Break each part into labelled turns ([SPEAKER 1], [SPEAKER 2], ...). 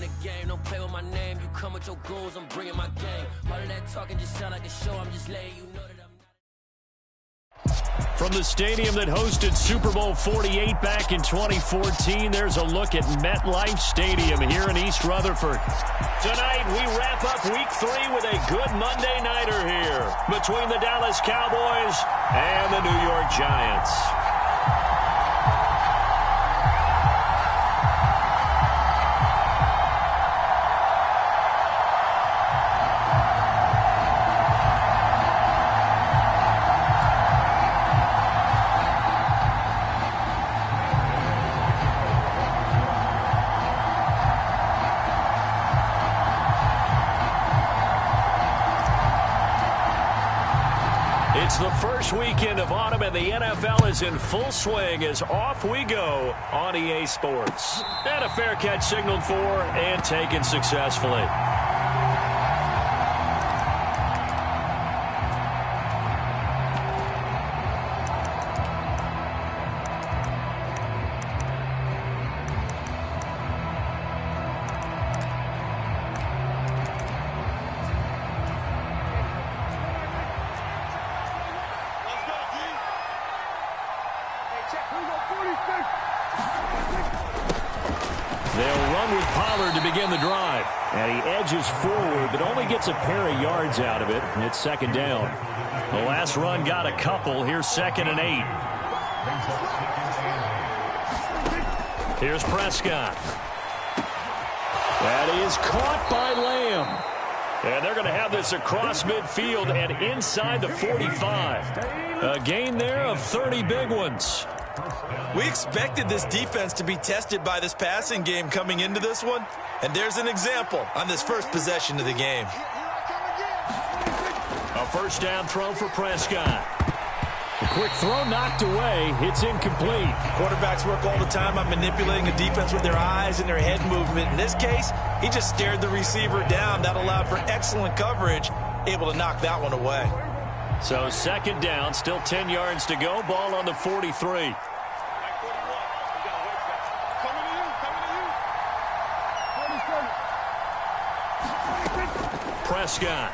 [SPEAKER 1] the game, don't play with my name. You come with your goons, I'm bringing my game. All of that talking just sound like a show, I'm just letting you know that I'm not.
[SPEAKER 2] From the stadium that hosted Super Bowl 48 back in 2014, there's a look at MetLife Stadium here in East Rutherford. Tonight, we wrap up Week 3 with a good Monday nighter here between the Dallas Cowboys and the New York Giants. It's the first weekend of autumn, and the NFL is in full swing as off we go on EA Sports. And a fair catch signaled for and taken successfully. They'll run with Pollard to begin the drive. And he edges forward, but only gets a pair of yards out of it. It's second down. The last run got a couple. Here's 2nd and 8. Here's Prescott. That is caught by Lamb. And they're going to have this across midfield and inside the 45. A gain there of 30 big ones.
[SPEAKER 3] We expected this defense to be tested by this passing game coming into this one, and there's an example on this first possession of the game.
[SPEAKER 2] A first down throw for Prescott. A quick throw knocked away. It's incomplete.
[SPEAKER 3] Quarterbacks work all the time on manipulating a defense with their eyes and their head movement. In this case, he just stared the receiver down. That allowed for excellent coverage, able to knock that one away.
[SPEAKER 2] So second down, still 10 yards to go. Ball on the 43. Prescott.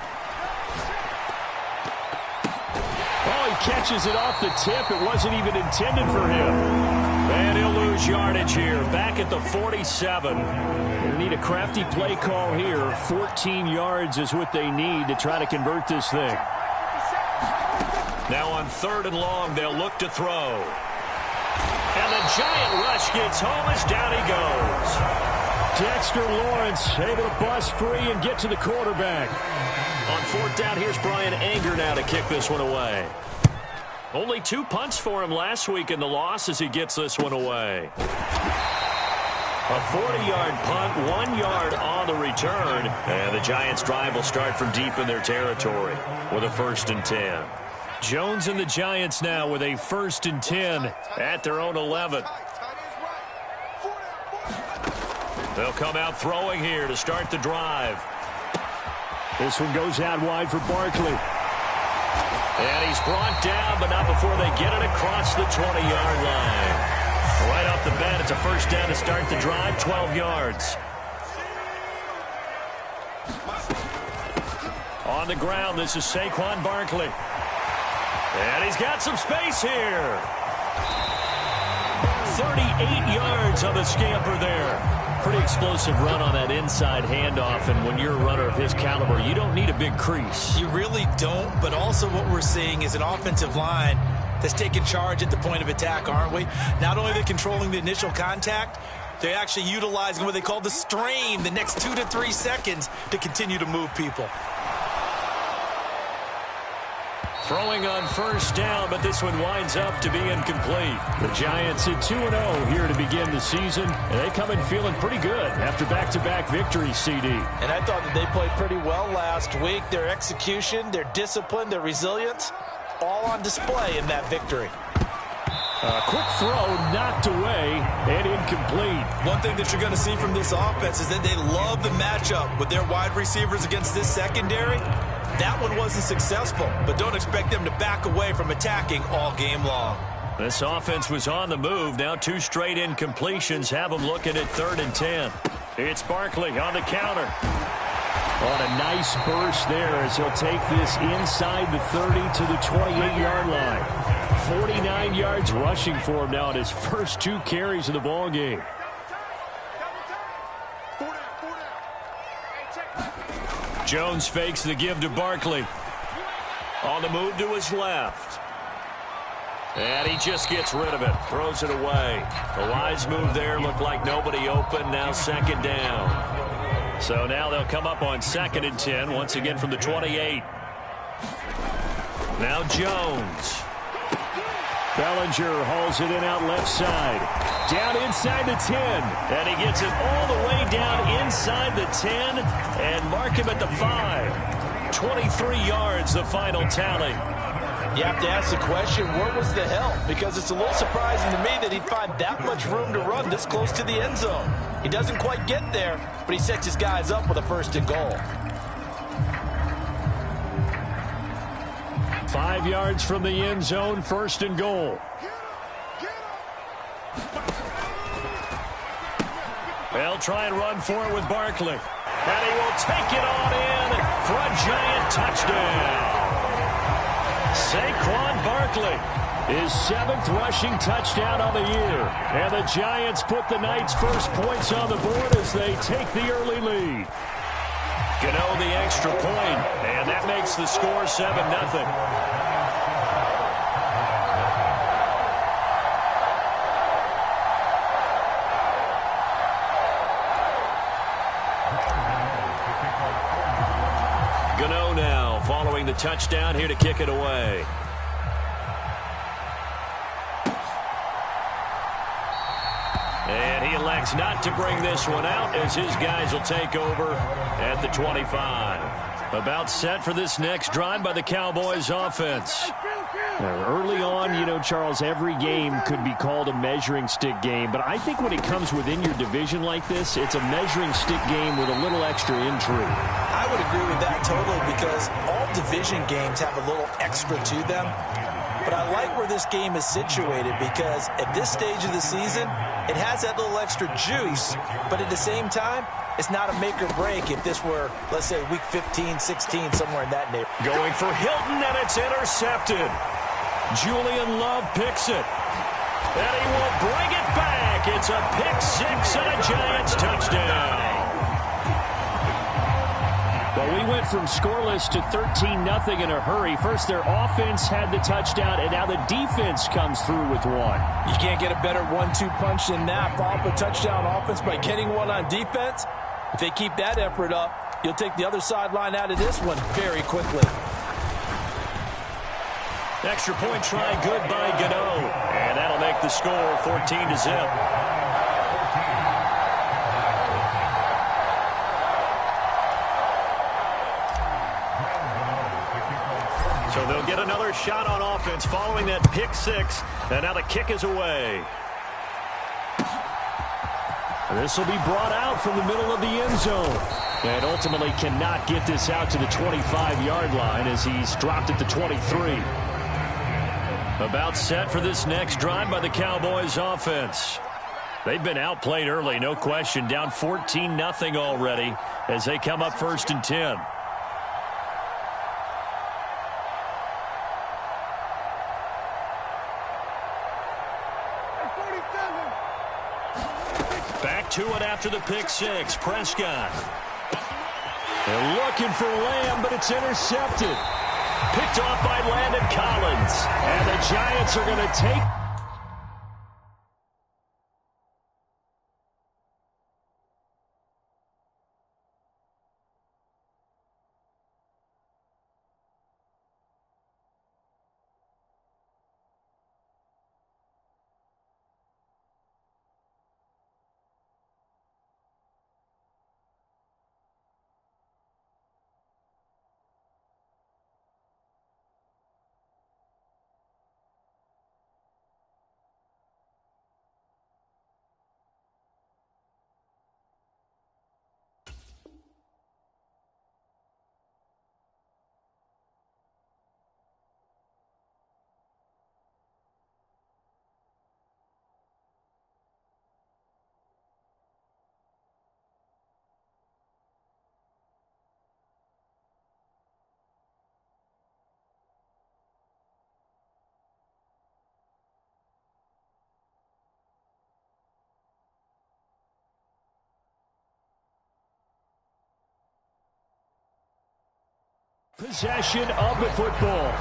[SPEAKER 2] Oh, he catches it off the tip. It wasn't even intended for him. And he'll lose yardage here. Back at the 47. They need a crafty play call here. 14 yards is what they need to try to convert this thing. Now on 3rd and long, they'll look to throw. And the giant rush gets home as down he goes. Dexter Lawrence able to bust free and get to the quarterback. On 4th down, here's Brian Anger now to kick this one away. Only 2 punts for him last week in the loss as he gets this one away. A 40-yard punt, 1 yard on the return. And the Giants' drive will start from deep in their territory with a 1st and 10. Jones and the Giants now with a 1st and 10 at their own 11. They'll come out throwing here to start the drive. This one goes out wide for Barkley. And he's brought down, but not before they get it across the 20-yard line. Right off the bat, it's a 1st down to start the drive, 12 yards. On the ground, this is Saquon Barkley. And he's got some space here. 38 yards on the scamper there. Pretty explosive run on that inside handoff, and when you're a runner of his caliber, you don't need a big crease.
[SPEAKER 3] You really don't, but also what we're seeing is an offensive line that's taking charge at the point of attack, aren't we? Not only are they controlling the initial contact, they're actually utilizing what they call the strain, the next 2 to 3 seconds to continue to move people.
[SPEAKER 2] Throwing on 1st down, but this one winds up to be incomplete. The Giants at 2-0 here to begin the season, and they come in feeling pretty good after back-to-back victories, CD.
[SPEAKER 3] And I thought that they played pretty well last week. Their execution, their discipline, their resilience, all on display in that victory.
[SPEAKER 2] A quick throw knocked away and incomplete.
[SPEAKER 3] One thing that you're going to see from this offense is that they love the matchup with their wide receivers against this secondary. That one wasn't successful, but don't expect them to back away from attacking all game long.
[SPEAKER 2] This offense was on the move. Now 2 straight incompletions have them looking at 3rd and 10. It's Barkley on the counter. On a nice burst there as he'll take this inside the 30 to the 28-yard line. 49 yards rushing for him now in his first 2 carries of the ballgame. Jones fakes the give to Barkley. On the move to his left. And he just gets rid of it. Throws it away. A wise move there. Looked like nobody open. Now 2nd down. So now they'll come up on 2nd and 10. Once again from the 28. Now Jones. Bellinger hauls it in out left side. Down inside the 10. And he gets it all the way down inside the 10. And mark him at the 5. 23 yards the final tally.
[SPEAKER 3] You have to ask the question, where was the help? Because it's a little surprising to me that he'd find that much room to run this close to the end zone. He doesn't quite get there, but he sets his guys up with a 1st and goal.
[SPEAKER 2] 5 yards from the end zone, 1st and goal. They'll try and run for it with Barkley. And he will take it on in for a Giant touchdown. Saquon Barkley, his 7th rushing touchdown on the year. And the Giants put the Knights' first points on the board as they take the early lead. Gano the extra point, and that makes the score 7-0. Gano now following the touchdown here to kick it away. And he elects not to bring this one out as his guys will take over at the 25. About set for this next drive by the Cowboys offense.
[SPEAKER 4] Early on, you know, Charles, every game could be called a measuring stick game. But I think when it comes within your division like this, it's a measuring stick game with a little extra intrigue.
[SPEAKER 3] I would agree with that totally because all division games have a little extra to them. But I like where this game is situated because at this stage of the season, it has that little extra juice. But at the same time, it's not a make or break if this were, let's say, week 15, 16, somewhere in that neighborhood.
[SPEAKER 2] Going for Hilton, and it's intercepted. Julian Love picks it. And he will bring it back. It's a pick-6 and a Giants touchdown.
[SPEAKER 4] Well, we went from scoreless to 13-0 in a hurry. First, their offense had the touchdown, and now the defense comes through with one.
[SPEAKER 3] You can't get a better 1-2 punch than that. Follow up a touchdown offense by getting one on defense. If they keep that effort up, you'll take the other sideline out of this one very quickly.
[SPEAKER 2] Extra point try good by Gano. And that'll make the score 14-0. So they'll get another shot on offense following that pick-6. And now the kick is away.
[SPEAKER 4] This will be brought out from the middle of the end zone. And ultimately cannot get this out to the 25-yard line as he's dropped at the 23.
[SPEAKER 2] About set for this next drive by the Cowboys offense. They've been outplayed early, no question. Down 14-0 already as they come up 1st and 10. Back to it after the pick-6. Prescott.
[SPEAKER 4] They're looking for Lamb, but it's intercepted.
[SPEAKER 2] Picked off by Landon Collins.
[SPEAKER 4] And the Giants are going to take... Possession of the football.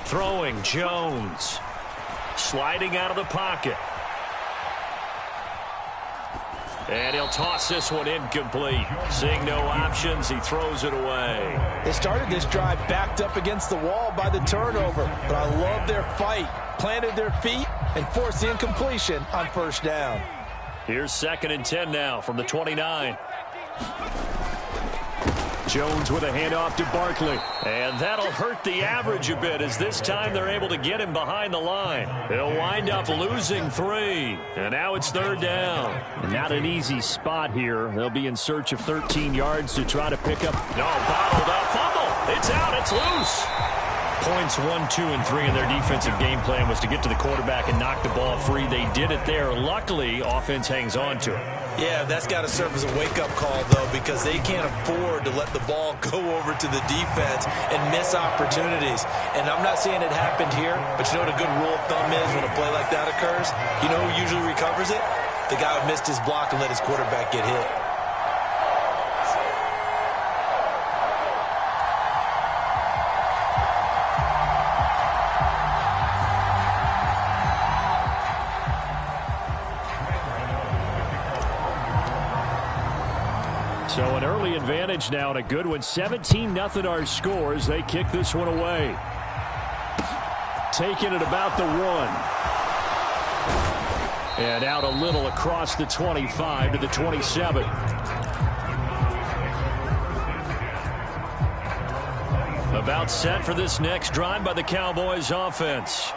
[SPEAKER 4] Throwing Jones. Sliding out of the pocket. And he'll toss this one incomplete. Seeing no options, he throws it away.
[SPEAKER 3] They started this drive backed up against the wall by the turnover, but I love their fight. Planted their feet and forced the incompletion on first down.
[SPEAKER 4] Here's 2nd and 10 now from the 29. Jones with a handoff to Barkley. And that'll hurt the average a bit as this time they're able to get him behind the line. He'll wind up losing 3. And now it's 3rd down. Not an easy spot here. They'll be in search of 13 yards to try to pick up. No, bottled up. Fumble. It's out. It's loose. Points 1, 2, and 3 in their defensive game plan was to get to the quarterback and knock the ball free. They did it there. Luckily, offense hangs on to it.
[SPEAKER 3] Yeah, that's got to serve as a wake-up call, though, because they can't afford to let the ball go over to the defense and miss opportunities. And I'm not saying it happened here, but you know what a good rule of thumb is when a play like that occurs? You know who usually recovers it? The guy who missed his block and let his quarterback get hit.
[SPEAKER 4] So an early advantage now and a good one. 17-0 our scores. They kick this one away. Taking it about the 1. And out a little across the 25 to the 27. About set for this next drive by the Cowboys offense.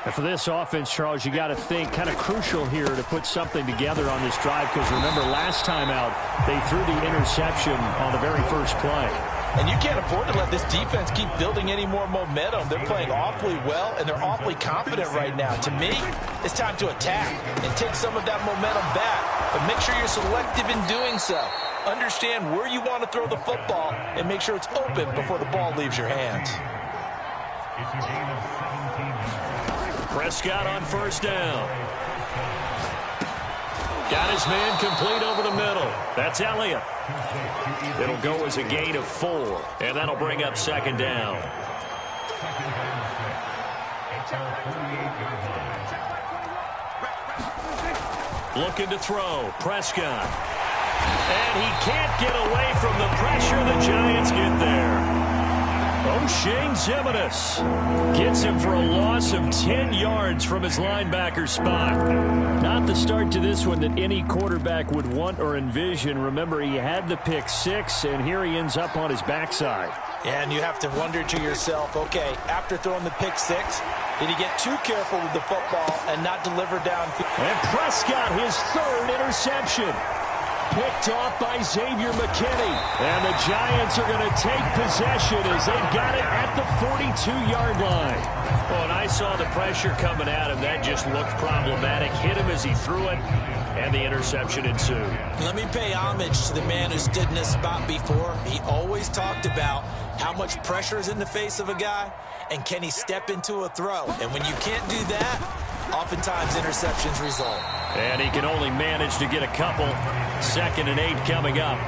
[SPEAKER 4] And for this offense, Charles, you got to think kind of crucial here to put something together on this drive because remember last time out they threw the interception on the very first play.
[SPEAKER 3] And you can't afford to let this defense keep building any more momentum. They're playing awfully well, and they're awfully confident right now. To me, it's time to attack and take some of that momentum back. But make sure you're selective in doing so. Understand where you want to throw the football and make sure it's open before the ball leaves your hands.
[SPEAKER 4] Prescott on first down. Got his man complete over the middle. That's Elliott. It'll go as a gain of 4, and that'll bring up 2nd down. Looking to throw. Prescott. And he can't get away from the pressure. The Giants get there. O'Shane Ximines gets him for a loss of 10 yards from his linebacker spot. Not the start to this one that any quarterback would want or envision. Remember, he had the pick 6, and here he ends up on his backside.
[SPEAKER 3] And you have to wonder to yourself, okay, after throwing the pick 6, did he get too careful with the football and not deliver downfield?
[SPEAKER 4] And Prescott, his 3rd interception. Picked off by Xavier McKinney. And the Giants are going to take possession as they've got it at the 42-yard line. Well, and I saw the pressure coming at him. That just looked problematic. Hit him as he threw it, and the interception ensued.
[SPEAKER 3] Let me pay homage to the man who stood in this spot before. He always talked about how much pressure is in the face of a guy, and can he step into a throw. And when you can't do that, oftentimes interceptions result.
[SPEAKER 4] And he can only manage to get a couple. 2nd and 8 coming up.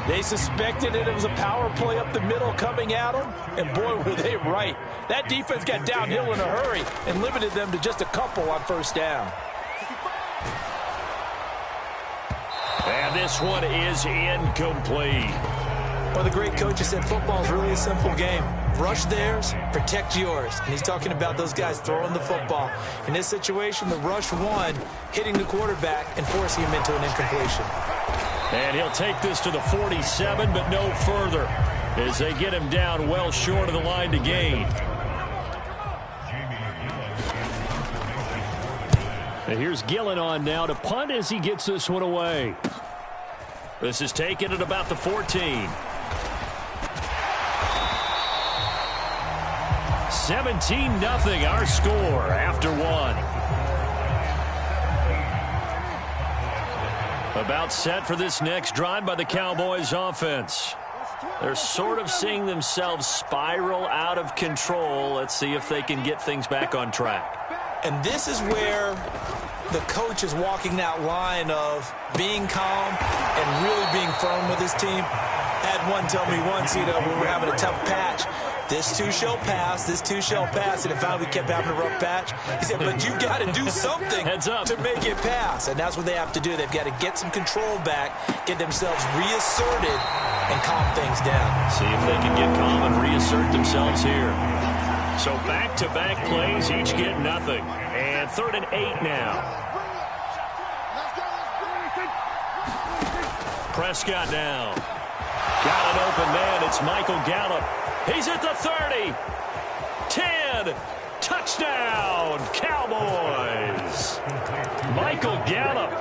[SPEAKER 3] They suspected it was a power play up the middle coming at them, and boy, were they right. That defense got downhill in a hurry and limited them to just a couple on first down.
[SPEAKER 4] And this one is incomplete.
[SPEAKER 3] Well, the great coach has said football is really a simple game. Rush theirs, protect yours. And he's talking about those guys throwing the football. In this situation, the rush won, hitting the quarterback and forcing him into an incompletion.
[SPEAKER 4] And he'll take this to the 47, but no further as they get him down well short of the line to gain. And here's Gillen on now to punt as he gets this one away. This is taken at about the 14. 17-0 our score after one. About set for this next drive by the Cowboys offense. They're sort of seeing themselves spiral out of control. Let's see if they can get things back on track.
[SPEAKER 3] And this is where the coach is walking that line of being calm and really being firm with his team. I had one tell me once, when we're having a tough patch, this too shall pass, this too shall pass. And if finally we kept having a rough patch, he said, but you got to do something to make it pass. And that's what they have to do. They've got to get some control back, get themselves reasserted, and calm things down.
[SPEAKER 4] See if they can get calm and reassert themselves here. So back-to-back plays, each get nothing. And 3rd and 8 now. Prescott now. Got an open man. It's Michael Gallup. He's at the 30. 10. Touchdown, Cowboys. Michael Gallup,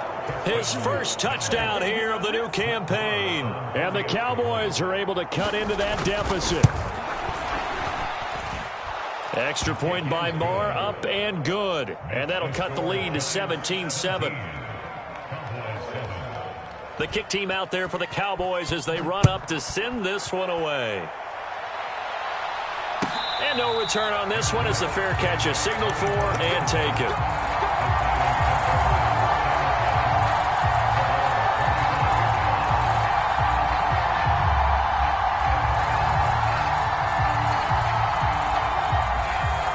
[SPEAKER 4] his first touchdown here of the new campaign. And the Cowboys are able to cut into that deficit. Extra point by Moore, up and good. And that'll cut the lead to 17-7. The kick team out there for the Cowboys as they run up to send this one away. And no return on this one as the fair catch is signaled for and taken.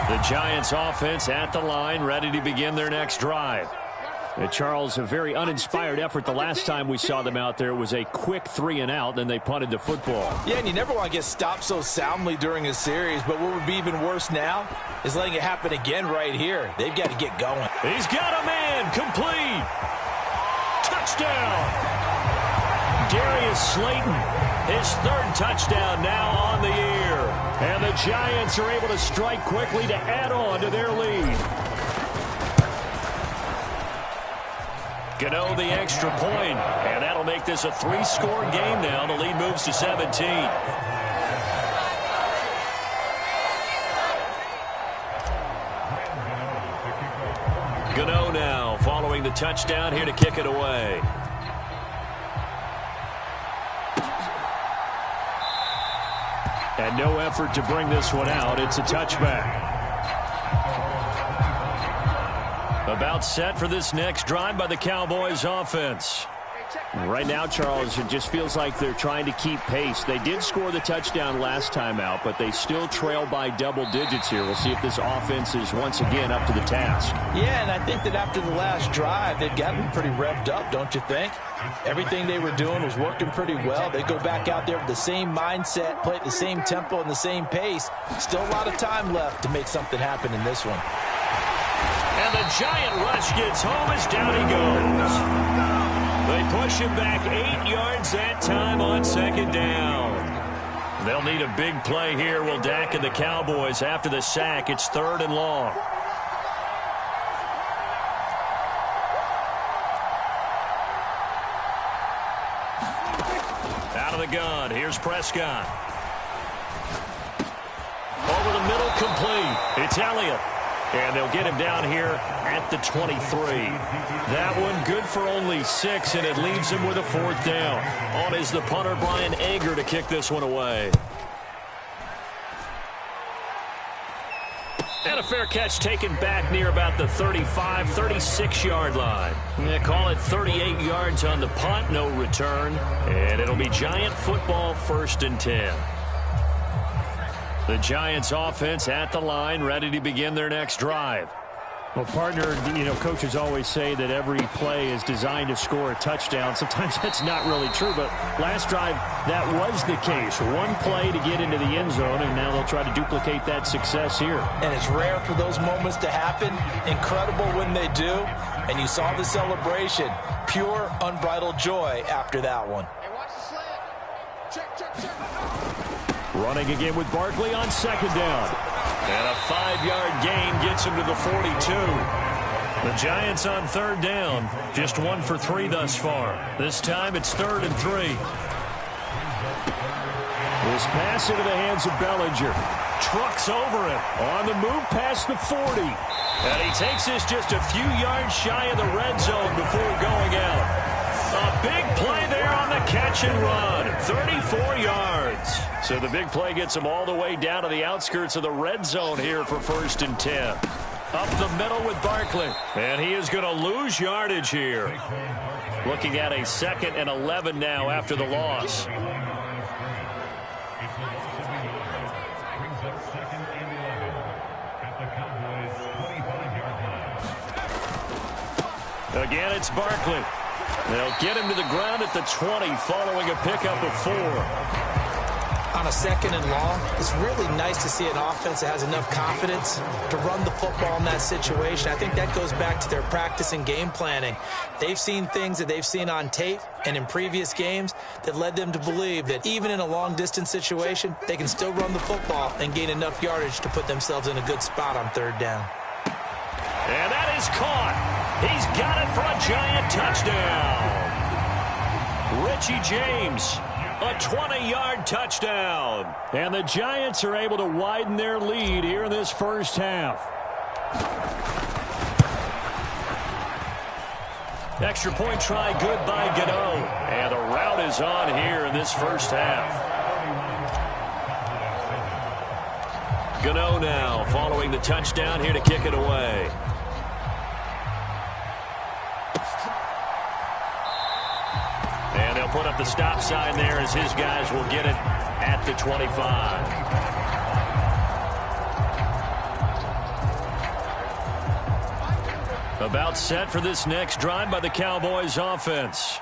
[SPEAKER 4] The Giants offense at the line, ready to begin their next drive. Charles, a very uninspired effort the last time we saw them out there. It was a quick 3-and-out, then they punted the football.
[SPEAKER 3] Yeah, and you never want to get stopped so soundly during a series, but what would be even worse now is letting it happen again right here. They've got to get going.
[SPEAKER 4] He's got a man, complete. Touchdown. Darius Slayton, his 3rd touchdown now on the year. And the Giants are able to strike quickly to add on to their lead. Gano the extra point, and that'll make this a 3-score game now. The lead moves to 17. Gano now following the touchdown here to kick it away. And no effort to bring this one out. It's a touchback. About set for this next drive by the Cowboys offense. Right now, Charles, it just feels like they're trying to keep pace. They did score the touchdown last time out, but they still trail by double digits here. We'll see if this offense is once again up to the task.
[SPEAKER 3] Yeah, and I think that after the last drive, they've got to be pretty revved up, don't you think? Everything they were doing was working pretty well. They go back out there with the same mindset, play at the same tempo and the same pace. Still a lot of time left to make something happen in this one.
[SPEAKER 4] And the giant rush gets home as down he goes. They push him back 8 yards that time on 2nd down. They'll need a big play here. Will Dak and the Cowboys after the sack. It's 3rd and long. Out of the gun. Here's Prescott. Over the middle, complete. It's Elliott. And they'll get him down here at the 23. That one good for only 6, and it leaves him with a 4th down. On is the punter, Brian Ager, to kick this one away. And a fair catch taken back near about the 35, 36-yard line. They call it 38 yards on the punt, no return. And it'll be Giant football, 1st and 10. The Giants offense at the line, ready to begin their next drive. Well, partner, coaches always say that every play is designed to score a touchdown. Sometimes that's not really true, but last drive, that was the case. One play to get into the end zone, and now they'll try to duplicate that success here.
[SPEAKER 3] And it's rare for those moments to happen. Incredible when they do. And you saw the celebration. Pure, unbridled joy after that one.
[SPEAKER 5] Hey, watch the slant. Check.
[SPEAKER 4] Running again with Barkley on 2nd down. And a 5-yard gain gets him to the 42. The Giants on third down. Just 1 for 3 thus far. This time it's 3rd and 3. This pass into the hands of Bellinger. Trucks over it. On the move past the 40. And he takes this just a few yards shy of the red zone before going out. A big play there on the catch and run. 34 yards. So the big play gets him all the way down to the outskirts of the red zone here for 1st and 10. Up the middle with Barkley. And he is going to lose yardage here. Looking at a 2nd and 11 now after the loss. Again, it's Barkley. They'll get him to the ground at the 20 following a pickup of 4.
[SPEAKER 3] On a 2nd and long, it's really nice to see an offense that has enough confidence to run the football in that situation. I think that goes back to their practice and game planning. They've seen things that they've seen on tape and in previous games that led them to believe that even in a long-distance situation, they can still run the football and gain enough yardage to put themselves in a good spot on 3rd down.
[SPEAKER 4] And that is caught. He's got it for a Giant touchdown. Richie James, a 20-yard touchdown. And the Giants are able to widen their lead here in this first half. Extra point try good by Gano. And the route is on here in this first half. Gano now following the touchdown here to kick it away. And they'll put up the stop sign there as his guys will get it at the 25. About set for this next drive by the Cowboys offense.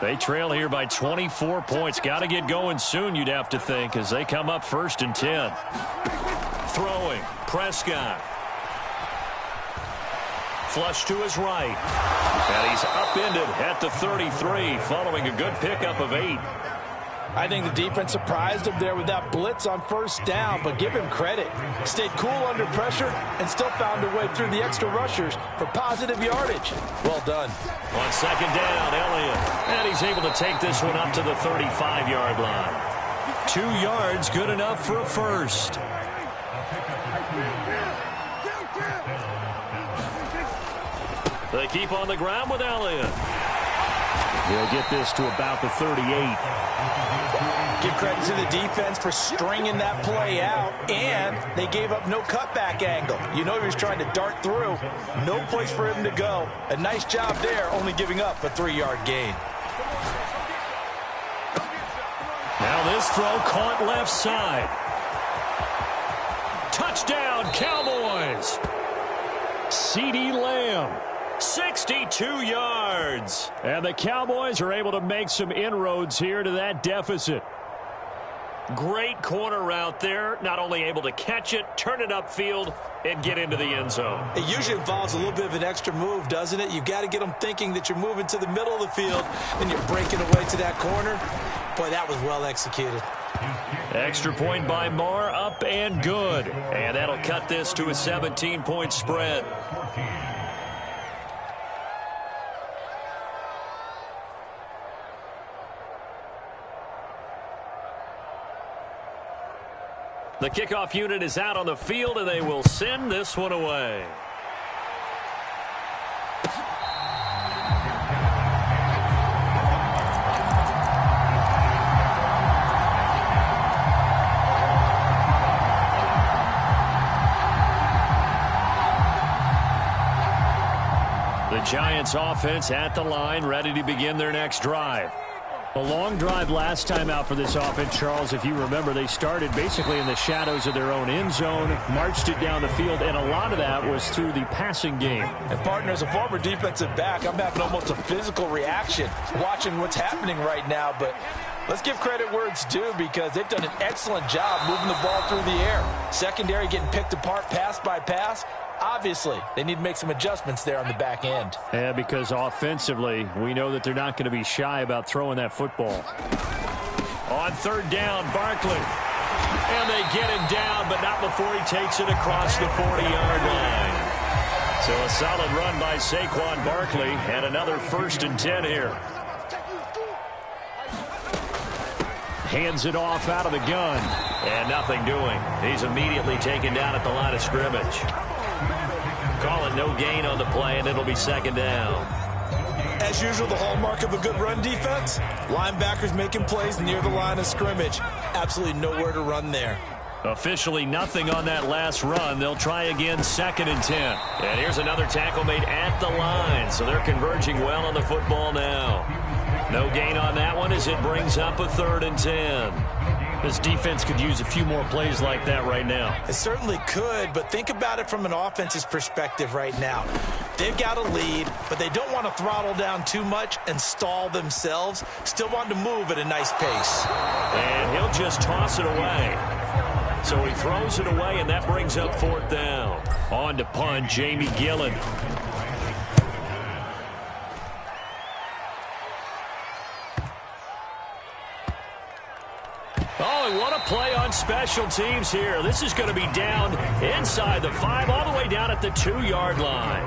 [SPEAKER 4] They trail here by 24 points. Got to get going soon, you'd have to think, as they come up 1st and 10. Throwing, Prescott. Flush to his right. And he's upended at the 33 following a good pickup of 8.
[SPEAKER 3] I think the defense surprised him there with that blitz on 1st down, but give him credit. Stayed cool under pressure and still found a way through the extra rushers for positive yardage. Well done.
[SPEAKER 4] On 2nd down, Elliott. And he's able to take this one up to the 35-yard line. 2 yards, good enough for a first. They keep on the ground with Elliott. He'll get this to about the 38.
[SPEAKER 3] Give credit to the defense for stringing that play out, and they gave up no cutback angle. You know he was trying to dart through. No place for him to go. A nice job there, only giving up a 3-yard gain.
[SPEAKER 4] Now this throw caught left side. Touchdown, Cowboys. CeeDee Lamb. 62 yards. And the Cowboys are able to make some inroads here to that deficit. Great corner route there. Not only able to catch it, turn it upfield, and get into the end zone.
[SPEAKER 3] It usually involves a little bit of an extra move, doesn't it? You've got to get them thinking that you're moving to the middle of the field, and you're breaking away to that corner. Boy, that was well executed.
[SPEAKER 4] Extra point by Moore, up and good. And that'll cut this to a 17-point spread. The kickoff unit is out on the field, and they will send this one away. The Giants offense at the line, ready to begin their next drive. A long drive last time out for this offense, Charles. If you remember, they started basically in the shadows of their own end zone, marched it down the field, and a lot of that was through the passing game.
[SPEAKER 3] And, partner, as a former defensive back, I'm having almost a physical reaction watching what's happening right now. But let's give credit where it's due, because they've done an excellent job moving the ball through the air. Secondary getting picked apart pass by pass. Obviously, they need to make some adjustments there on the back end.
[SPEAKER 4] Yeah, because offensively, we know that they're not going to be shy about throwing that football. On 3rd down, Barkley. And they get him down, but not before he takes it across the 40-yard line. So a solid run by Saquon Barkley and another 1st and 10 here. Hands it off out of the gun. And nothing doing. He's immediately taken down at the line of scrimmage. Call it no gain on the play, and it'll be 2nd down.
[SPEAKER 3] As usual, the hallmark of a good run defense, linebackers making plays near the line of scrimmage. Absolutely nowhere to run there.
[SPEAKER 4] Officially nothing on that last run. They'll try again, 2nd and 10. And here's another tackle made at the line, so they're converging well on the football now. No gain on that one as it brings up a 3rd and 10. This defense could use a few more plays like that right now.
[SPEAKER 3] It certainly could, but think about it from an offense's perspective right now. They've got a lead, but they don't want to throttle down too much and stall themselves. Still want to move at a nice pace.
[SPEAKER 4] And he'll just toss it away. So he throws it away, and that brings up 4th down. On to punt, Jamie Gillen. Oh, and what a play on special teams here. This is going to be down inside the 5, all the way down at the 2-yard line.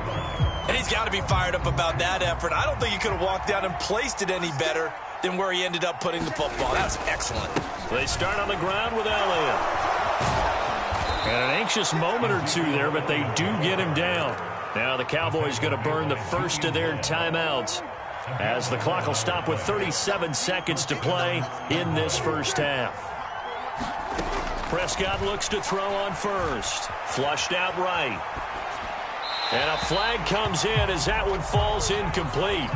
[SPEAKER 3] And he's got to be fired up about that effort. I don't think he could have walked down and placed it any better than where he ended up putting the football. That was excellent.
[SPEAKER 4] They start on the ground with Elliott. And an anxious moment or two there, but they do get him down. Now the Cowboys going to burn the first of their timeouts, as the clock will stop with 37 seconds to play in this first half. Prescott looks to throw on first. Flushed out right. And a flag comes in as that one falls incomplete.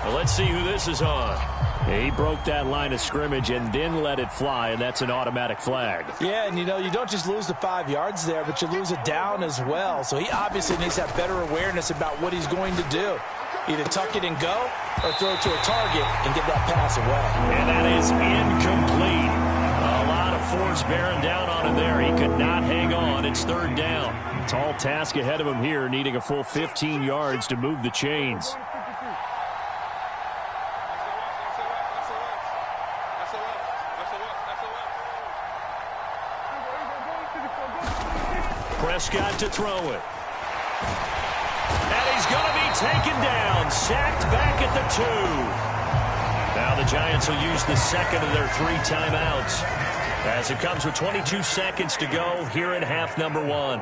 [SPEAKER 4] Well, let's see who this is on. He broke that line of scrimmage and then let it fly, and that's an automatic flag.
[SPEAKER 3] Yeah, and you know, you don't just lose the 5 yards there, but you lose it down as well. So he obviously needs to have better awareness about what he's going to do. Either tuck it and go or throw it to a target and get that pass away.
[SPEAKER 4] And that is incomplete. A lot of force bearing down on him there. He could not hang on. It's 3rd down. Tall task ahead of him here, needing a full 15 yards to move the chains. Prescott to throw it. And he's going to be taken down. Sacked back at the 2. Now the Giants will use the 2nd of their 3 timeouts, as it comes with 22 seconds to go here in half number 1.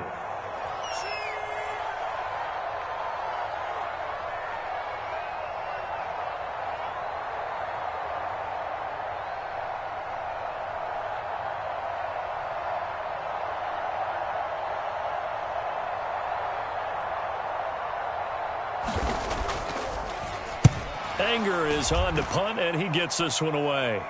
[SPEAKER 4] Anger is on to punt, and he gets this one away.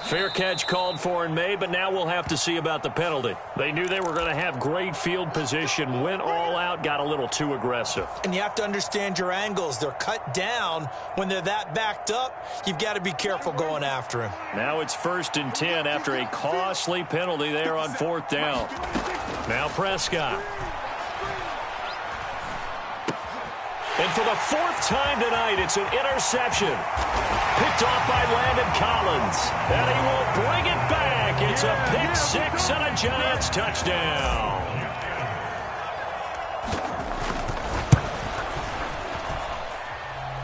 [SPEAKER 4] Fair catch called for and made, but now we'll have to see about the penalty. They knew they were going to have great field position, went all out, got a little too aggressive.
[SPEAKER 3] And you have to understand your angles. They're cut down. When they're that backed up, you've got to be careful going after him.
[SPEAKER 4] Now it's 1st and 10 after a costly penalty there on 4th down. Now Prescott. And for the 4th time tonight, it's an interception. Picked off by Landon Collins. And he will bring it back. It's a pick 6 and a Giants touchdown.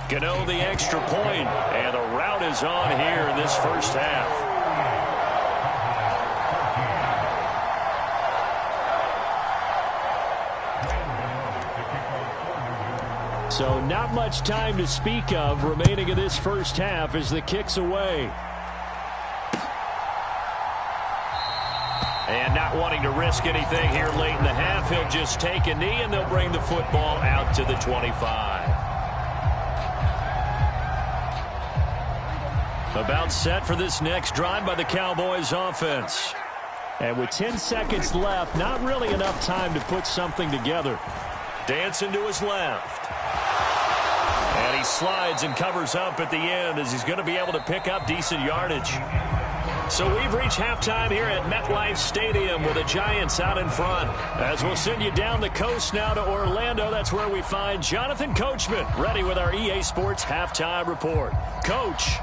[SPEAKER 4] Gano the extra point, and the route is on here in this first half. So not much time to speak of remaining in this first half as the kick's away. And not wanting to risk anything here late in the half, he'll just take a knee and they'll bring the football out to the 25. About set for this next drive by the Cowboys offense. And with 10 seconds left, not really enough time to put something together. Dancing to his left. And he slides and covers up at the end as he's going to be able to pick up decent yardage. So we've reached halftime here at MetLife Stadium with the Giants out in front. As we'll send you down the coast now to Orlando, that's where we find Jonathan Coachman ready with our EA Sports Halftime Report. Coach.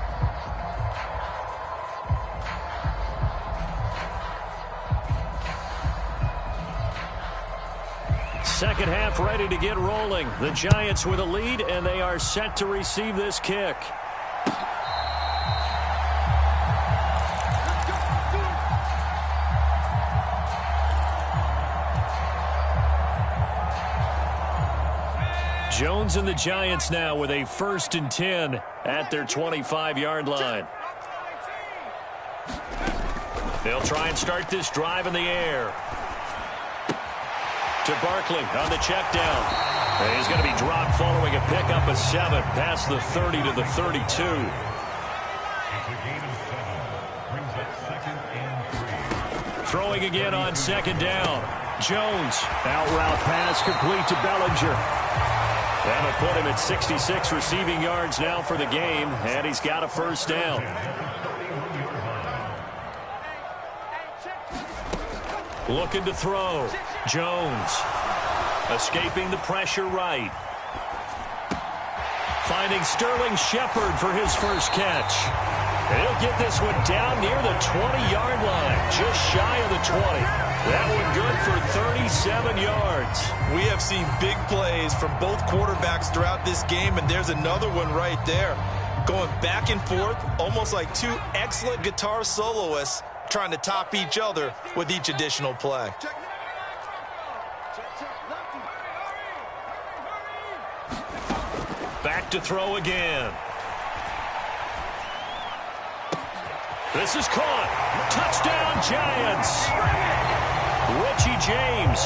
[SPEAKER 4] second half ready to get rolling. The Giants with a lead, and they are set to receive this kick. Jones and the Giants now with a 1st and 10 at their 25-yard line. They'll try and start this drive in the air. To Barkley on the check down. And he's going to be dropped following a pickup of 7 past the 30 to the 32. Throwing again on 2nd down. Jones. Out route pass complete to Bellinger. That'll put him at 66 receiving yards now for the game, and he's got a 1st down. Looking to throw. Jones. Escaping the pressure right. Finding Sterling Shepard for his first catch. He'll get this one down near the 20-yard line, just shy of the 20. That one good for 37 yards.
[SPEAKER 3] We have seen big plays from both quarterbacks throughout this game, and there's another one right there. Going back and forth, almost like 2 excellent guitar soloists trying to top each other with each additional play.
[SPEAKER 4] Back to throw again. This is caught. Touchdown, Giants. Richie James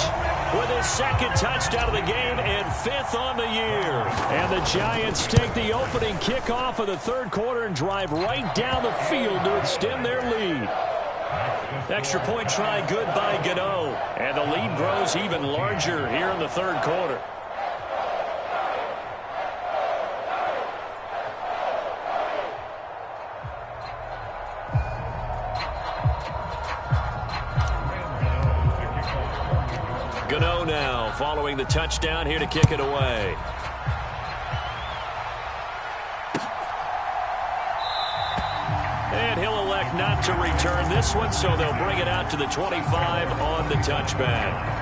[SPEAKER 4] with his 2nd touchdown of the game and 5th on the year. And the Giants take the opening kickoff of the 3rd quarter and drive right down the field to extend their lead. Extra point try good by Gano. And the lead grows even larger here in the 3rd quarter. Gano now following the touchdown here to kick it away. And he'll elect not to return this one, so they'll bring it out to the 25 on the touchback.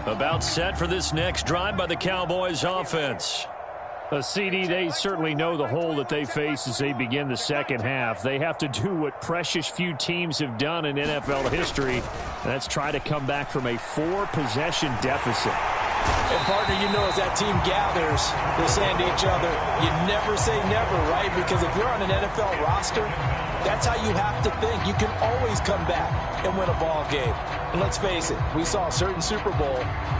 [SPEAKER 4] About set for this next drive by the Cowboys offense. CD, they certainly know the hole that they face as they begin the second half. They have to do what precious few teams have done in NFL history, and that's try to come back from a 4-possession deficit.
[SPEAKER 3] And, partner, you know as that team gathers, they're saying to each other, you never say never, right? Because if you're on an NFL roster, that's how you have to think. You can always come back and win a ball game. And let's face it, we saw a certain Super Bowl,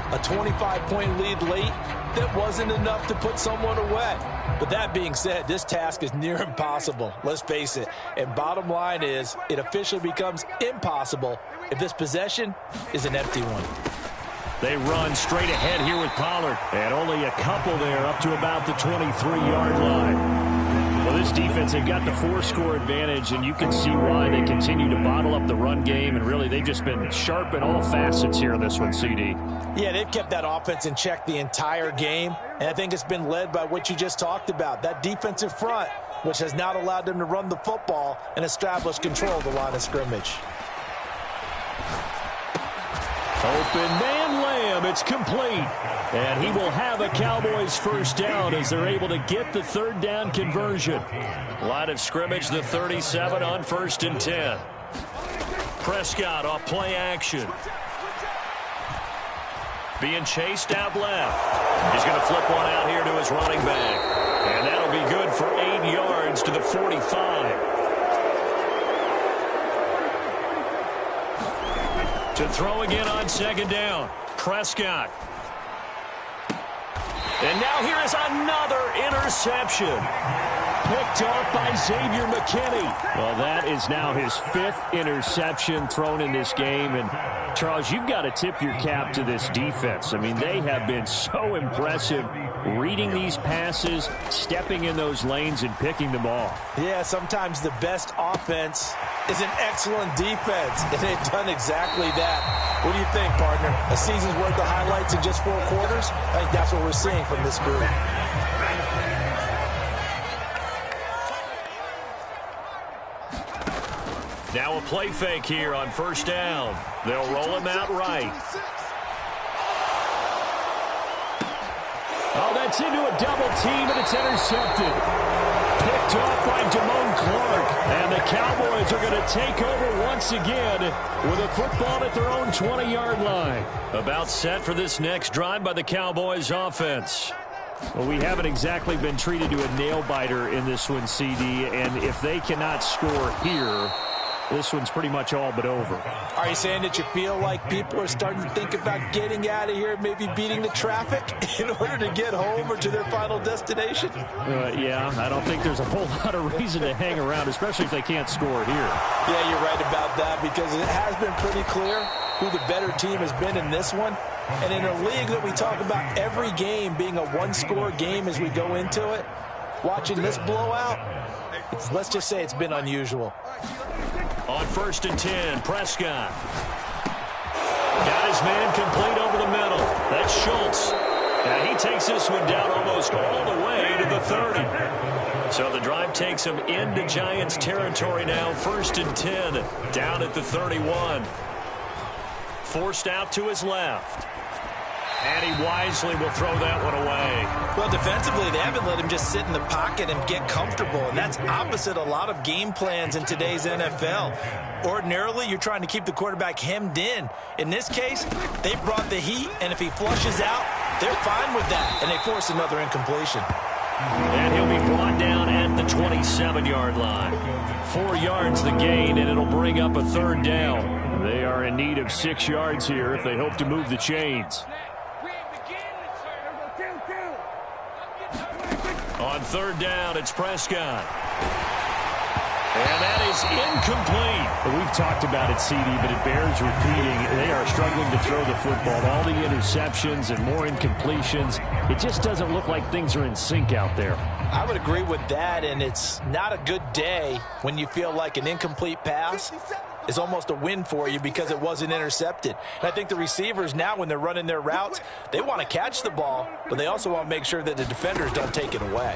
[SPEAKER 3] a 25-point lead late, that wasn't enough to put someone away. But that being said, this task is near impossible. Let's face it. And bottom line is, it officially becomes impossible if this possession is an empty one.
[SPEAKER 4] They run straight ahead here with Pollard. And only a couple there up to about the 23-yard line. Well, this defense, they've got the 4-score advantage, and you can see why they continue to bottle up the run game. And really, they've just been sharp in all facets here in this one, CD.
[SPEAKER 3] Yeah, they've kept that offense in check the entire game. And I think it's been led by what you just talked about, that defensive front, which has not allowed them to run the football and establish control of the line of scrimmage.
[SPEAKER 4] Open man Lamb, it's complete. And he will have a Cowboys 1st down as they're able to get the 3rd down conversion. Line of scrimmage, the 37 on 1st and 10. Prescott off play action. Being chased out left. He's going to flip one out here to his running back. And that'll be good for 8 yards to the 45. To throw again on 2nd down. Prescott. And now here is another interception. Picked off by Xavier McKinney. Well, that is now his 5th interception thrown in this game. And, Charles, you've got to tip your cap to this defense. I mean, they have been so impressive reading these passes, stepping in those lanes, and picking them off.
[SPEAKER 3] Yeah, sometimes the best offense is an excellent defense, and they've done exactly that. What do you think, partner? A season's worth of highlights in just 4 quarters? I think that's what we're seeing from this group.
[SPEAKER 4] Now a play fake here on first down. They'll roll him out right.
[SPEAKER 2] Oh, that's into a double team, and it's intercepted. Picked off by Damone Clark. And the Cowboys are going to take over once again with a football at their own 20-yard line.
[SPEAKER 4] About set for this next drive by the Cowboys offense.
[SPEAKER 2] Well, we haven't exactly been treated to a nail-biter in this one, CD, and if they cannot score here, this one's pretty much all but over.
[SPEAKER 3] Are you saying that you feel like people are starting to think about getting out of here, maybe beating the traffic in order to get home or to their final destination?
[SPEAKER 2] Yeah, I don't think there's a whole lot of reason to hang around, especially if they can't score here.
[SPEAKER 3] Yeah, you're right about that, because it has been pretty clear who the better team has been in this one. And in a league that we talk about every game being a one-score game as we go into it, watching this blowout, let's just say it's been unusual.
[SPEAKER 4] On 1st and 10, Prescott. Got his man complete over the middle. That's Schultz. Now he takes this one down almost all the way to the 30. So the drive takes him into Giants territory now. 1st and 10, down at the 31. Forced out to his left. And he wisely will throw that one away.
[SPEAKER 3] Well, defensively, they haven't let him just sit in the pocket and get comfortable, and that's opposite a lot of game plans in today's NFL. Ordinarily, you're trying to keep the quarterback hemmed in. In this case, they brought the heat, and if he flushes out, they're fine with that, and they force another incompletion.
[SPEAKER 4] And he'll be brought down at the 27-yard line. 4 yards the gain, and it'll bring up a 3rd down.
[SPEAKER 2] They are in need of 6 yards here if they hope to move the chains.
[SPEAKER 4] On 3rd down, it's Prescott. And that is incomplete.
[SPEAKER 2] We've talked about it, CD, but it bears repeating. They are struggling to throw the football. All the interceptions and more incompletions. It just doesn't look like things are in sync out there.
[SPEAKER 3] I would agree with that, and it's not a good day when you feel like an incomplete pass is almost a win for you because it wasn't intercepted. And I think the receivers now, when they're running their routes, they want to catch the ball, but they also want to make sure that the defenders don't take it away.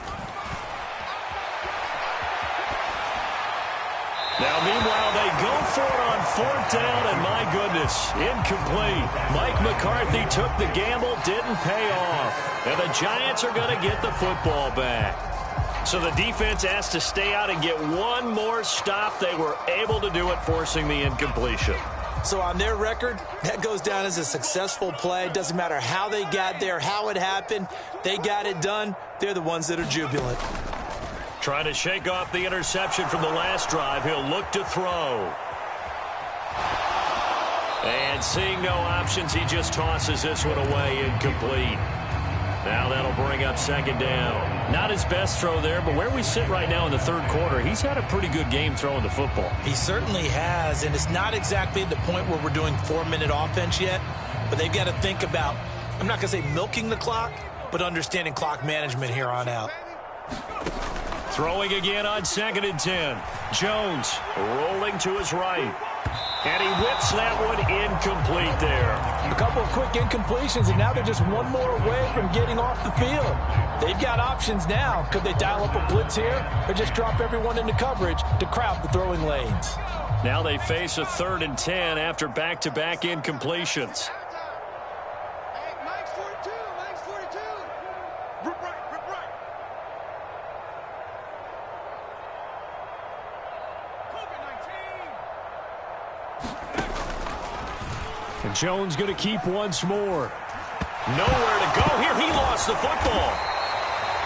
[SPEAKER 4] Now, meanwhile, they go for it on 4th down, and my goodness, incomplete. Mike McCarthy took the gamble, didn't pay off. And the Giants are going to get the football back. So the defense has to stay out and get one more stop. They were able to do it, forcing the incompletion.
[SPEAKER 3] So on their record, that goes down as a successful play. Doesn't matter how they got there, how it happened. They got it done. They're the ones that are jubilant.
[SPEAKER 4] Trying to shake off the interception from the last drive. He'll look to throw. And seeing no options, he just tosses this one away, incomplete. Now that'll bring up 2nd down. Not his best throw there, but where we sit right now in the 3rd quarter, he's had a pretty good game throwing the football.
[SPEAKER 3] He certainly has, and it's not exactly at the point where we're doing 4-minute offense yet, but they've got to think about, I'm not going to say milking the clock, but understanding clock management here on out.
[SPEAKER 4] Throwing again on 2nd and 10. Jones rolling to his right. And he whips that one incomplete there.
[SPEAKER 3] A couple of quick incompletions, and now they're just one more away from getting off the field. They've got options now. Could they dial up a blitz here or just drop everyone into coverage to crowd the throwing lanes?
[SPEAKER 4] Now they face a 3rd and 10 after back-to-back incompletions.
[SPEAKER 2] And Jones going to keep once more.
[SPEAKER 4] Nowhere to go here. He lost the football.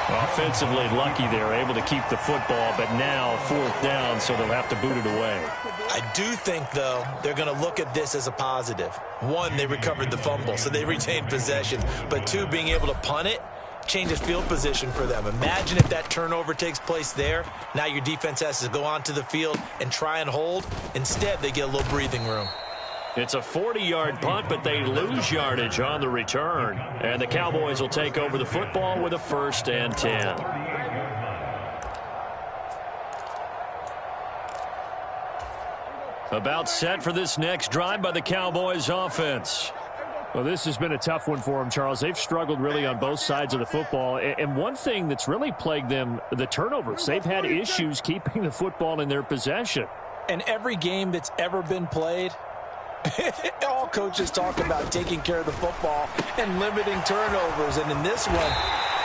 [SPEAKER 2] Offensively lucky they're able to keep the football, but now 4th down, so they'll have to boot it away.
[SPEAKER 3] I do think, though, they're going to look at this as a positive. 1, they recovered the fumble, so they retained possession. But 2, being able to punt it changes field position for them. Imagine if that turnover takes place there. Now your defense has to go onto the field and try and hold. Instead, they get a little breathing room.
[SPEAKER 4] It's a 40-yard punt, but they lose yardage on the return. And the Cowboys will take over the football with a 1st and 10. About set for this next drive by the Cowboys offense.
[SPEAKER 2] Well, this has been a tough one for them, Charles. They've struggled really on both sides of the football. And one thing that's really plagued them, the turnovers. They've had issues keeping the football in their possession.
[SPEAKER 3] And every game that's ever been played, all coaches talk about taking care of the football and limiting turnovers. And in this one,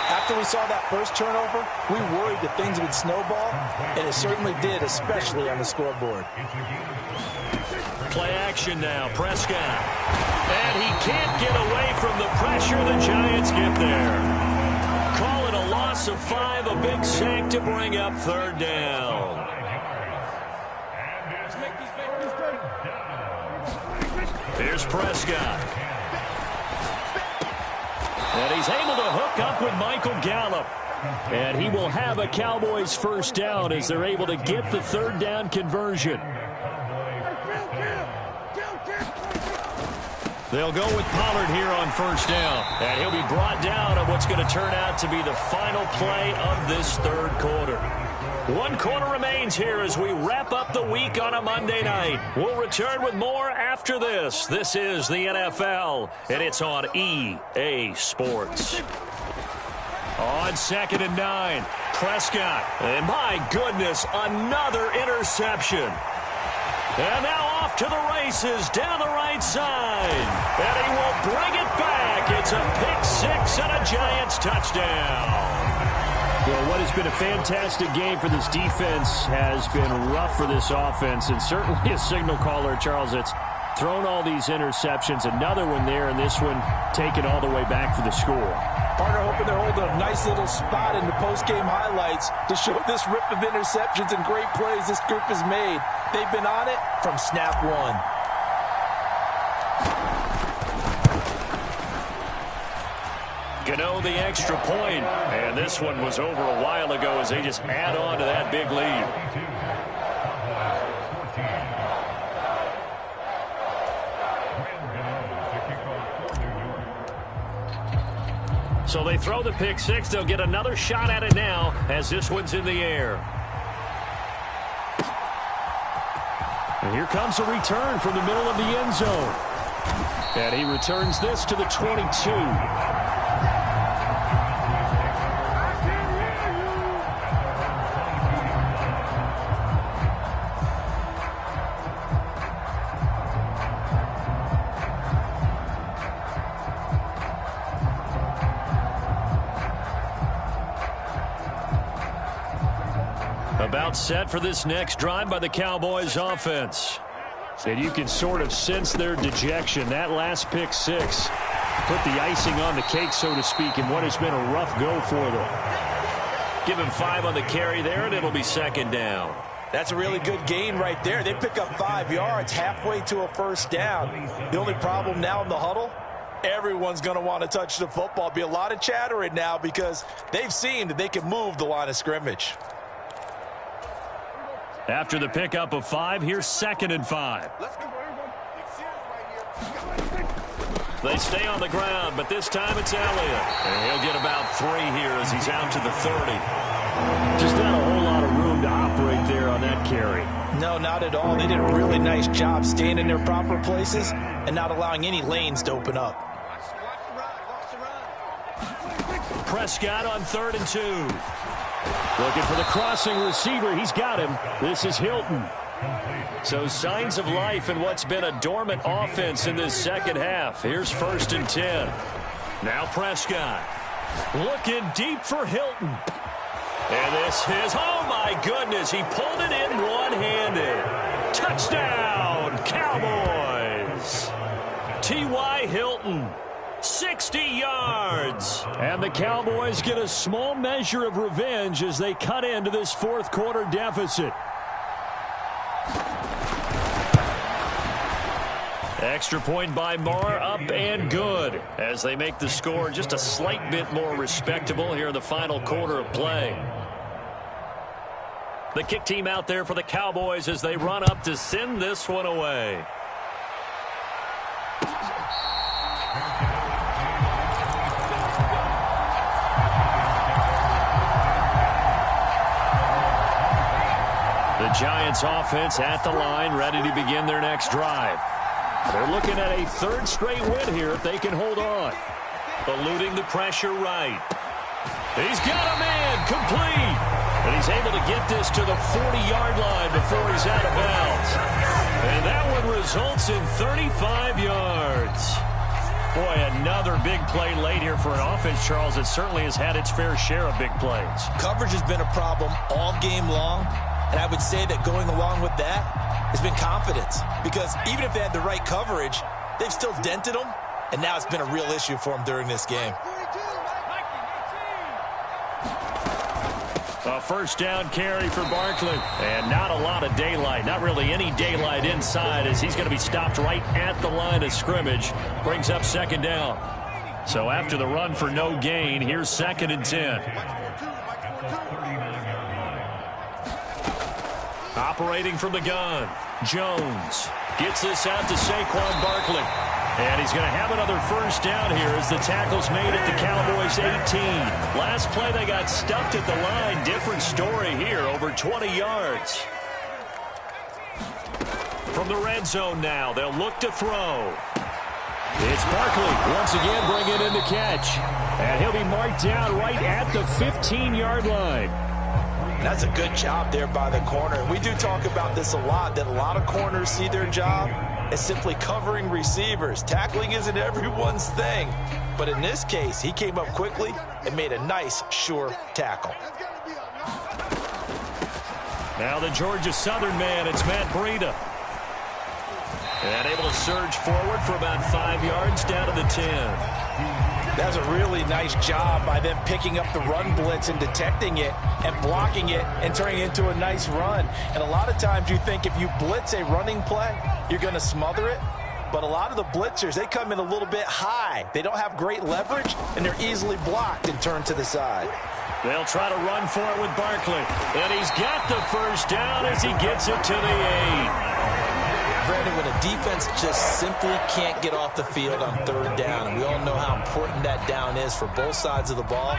[SPEAKER 3] after we saw that first turnover, we worried that things would snowball, and it certainly did, especially on the scoreboard.
[SPEAKER 4] Play action now, Prescott. And he can't get away from the pressure. The Giants get there. Call it a loss of 5, a big sack to bring up third down. Here's Prescott. And he's able to hook up with Michael Gallup. And he will have a Cowboys first down as they're able to get the third down conversion. They'll go with Pollard here on first down. And he'll be brought down on what's going to turn out to be the final play of this third quarter. 1 quarter remains here as we wrap up the week on a Monday night. We'll return with more after this. This is the NFL, and it's on EA Sports. On 2nd and 9, Prescott. And my goodness, another interception. And now off to the races down the right side. And he will bring it back. It's a pick-6 and a Giants touchdown. Well, what has been a fantastic game for this defense has been rough for this offense, and certainly a signal caller, Charles, that's thrown all these interceptions. Another one there, and this one taken all the way back for the score.
[SPEAKER 3] Partner hoping they're holding a nice little spot in the post-game highlights to show this rip of interceptions and great plays this group has made. They've been on it from snap one.
[SPEAKER 4] Gano the extra point, and this one was over a while ago as they just add on to that big lead. So they throw the pick-6. They'll get another shot at it now as this one's in the air. And here comes a return from the middle of the end zone. And he returns this to the 22. About set for this next drive by the Cowboys offense. And you can sort of sense their dejection. That last pick-6 put the icing on the cake, so to speak, in what has been a rough go for them. Give him 5 on the carry there, and it'll be 2nd down.
[SPEAKER 3] That's a really good gain right there. They pick up 5 yards halfway to a first down. The only problem now in the huddle, everyone's going to want to touch the football. Be a lot of chattering now because they've seen that they can move the line of scrimmage.
[SPEAKER 4] After the pickup of 5, here's 2nd and 5. They stay on the ground, but this time it's Elliott. And he'll get about 3 here as he's out to the 30. Just not a whole lot of room to operate there on that carry.
[SPEAKER 3] No, not at all. They did a really nice job staying in their proper places and not allowing any lanes to open up.
[SPEAKER 4] Prescott on 3rd and 2. Looking for the crossing receiver. He's got him. This is Hilton. So signs of life in what's been a dormant offense in this second half. Here's 1st and 10. Now Prescott. Looking deep for Hilton. And this is, oh my goodness, he pulled it in one-handed. Touchdown, Cowboys. T.Y. Hilton. 60 yards. And the Cowboys get a small measure of revenge as they cut into this 4th quarter deficit. Extra point by Marr, up and good as they make the score just a slight bit more respectable here in the final quarter of play. The kick team out there for the Cowboys as they run up to send this one away. The Giants offense at the line, ready to begin their next drive. They're looking at a 3rd straight win here if they can hold on. Eluding the pressure right. He's got a man complete. And he's able to get this to the 40-yard line before he's out of bounds. And that one results in 35 yards. Boy, another big play late here for an offense, Charles, that certainly has had its fair share of big plays.
[SPEAKER 3] Coverage has been a problem all game long, and I would say that going along with that has been confidence. Because even if they had the right coverage, they've still dented them, and now it's been a real issue for them during this game.
[SPEAKER 4] A first down carry for Barkley. And not a lot of daylight. Not really any daylight inside as he's going to be stopped right at the line of scrimmage. Brings up second down. So after the run for no gain, here's 2nd and 10. Operating from the gun, Jones gets this out to Saquon Barkley. And he's going to have another first down here as the tackle's made at the Cowboys' 18. Last play, they got stuffed at the line. Different story here, over 20 yards. From the red zone now, they'll look to throw. It's Barkley once again bringing in the catch. And he'll be marked down right at the 15-yard line.
[SPEAKER 3] That's a good job there by the corner. We do talk about this a lot, that a lot of corners see their job as simply covering receivers. Tackling isn't everyone's thing. But in this case, he came up quickly and made a nice, sure tackle.
[SPEAKER 4] Now the Georgia Southern man, it's Matt Breida. And able to surge forward for about 5 yards down to the 10.
[SPEAKER 3] That's a really nice job by them picking up the run blitz and detecting it and blocking it and turning it into a nice run. And a lot of times you think if you blitz a running play, you're going to smother it. But a lot of the blitzers, they come in a little bit high. They don't have great leverage, and they're easily blocked and turned to the side.
[SPEAKER 4] They'll try to run for it with Barkley. And he's got the first down as he gets it to the 8.
[SPEAKER 3] Brandon, when a defense just simply can't get off the field on 3rd down, and we all know how important that down is for both sides of the ball,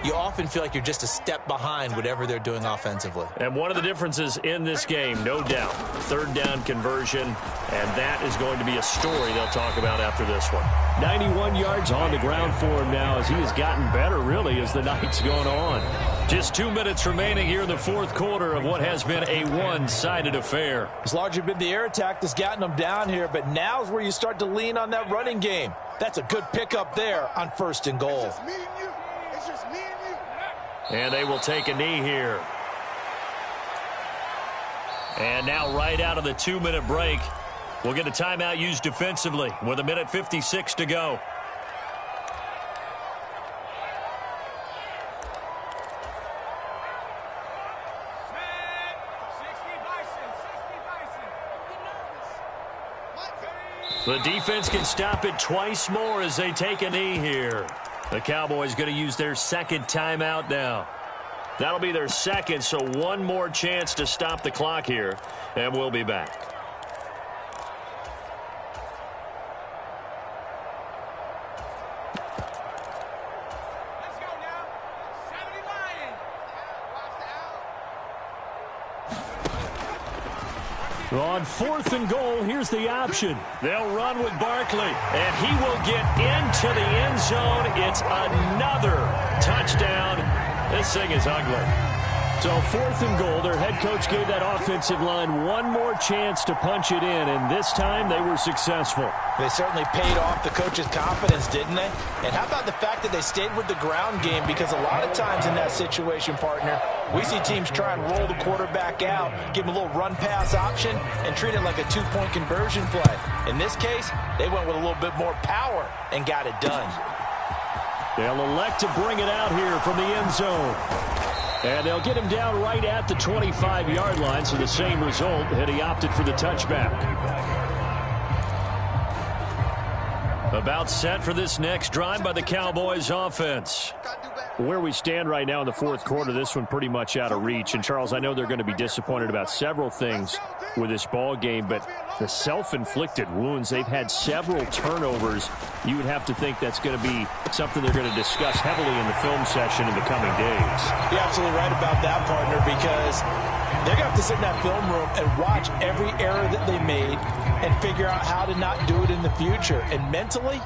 [SPEAKER 3] you often feel like you're just a step behind whatever they're doing offensively.
[SPEAKER 4] And one of the differences in this game, no doubt, 3rd down conversion, and that is going to be a story they'll talk about after this one. 91 yards on the ground for him now as he has gotten better, really, as the night's gone on. Just 2 minutes remaining here in the 4th quarter of what has been a one-sided affair.
[SPEAKER 3] It's largely been the air attack that's gotten them down here, but now's where you start to lean on that running game. That's a good pickup there on 1st and goal.
[SPEAKER 4] And they will take a knee here. And now right out of the 2-minute break, we'll get a timeout used defensively with 1:56 to go. The defense can stop it twice more as they take a knee here. The Cowboys going to use their 2nd timeout now. That'll be their 2nd, so one more chance to stop the clock here, and we'll be back.
[SPEAKER 5] Let's go now. 70 Lions.
[SPEAKER 4] On 4th and goal, here's the option. They'll run with Barkley, and he will get into the end zone. It's another touchdown. This thing is ugly. So 4th and goal, their head coach gave that offensive line one more chance to punch it in, and this time they were successful.
[SPEAKER 3] They certainly paid off the coach's confidence, didn't they? And how about the fact that they stayed with the ground game? Because a lot of times in that situation, partner, we see teams try and roll the quarterback out, give him a little run-pass option, and treat it like a 2-point conversion play. In this case, they went with a little bit more power and got it done.
[SPEAKER 4] They'll elect to bring it out here from the end zone. And they'll get him down right at the 25-yard line, so the same result, and he opted for the touchback. About set for this next drive by the Cowboys offense. Where we stand right now in the 4th quarter, this one pretty much out of reach. And, Charles, I know they're going to be disappointed about several things with this ball game, but the self-inflicted wounds, they've had several turnovers. You would have to think that's going to be something they're going to discuss heavily in the film session in the coming days.
[SPEAKER 3] You're absolutely right about that, partner, because they're going to have to sit in that film room and watch every error that they made and figure out how to not do it in the future. And mentally,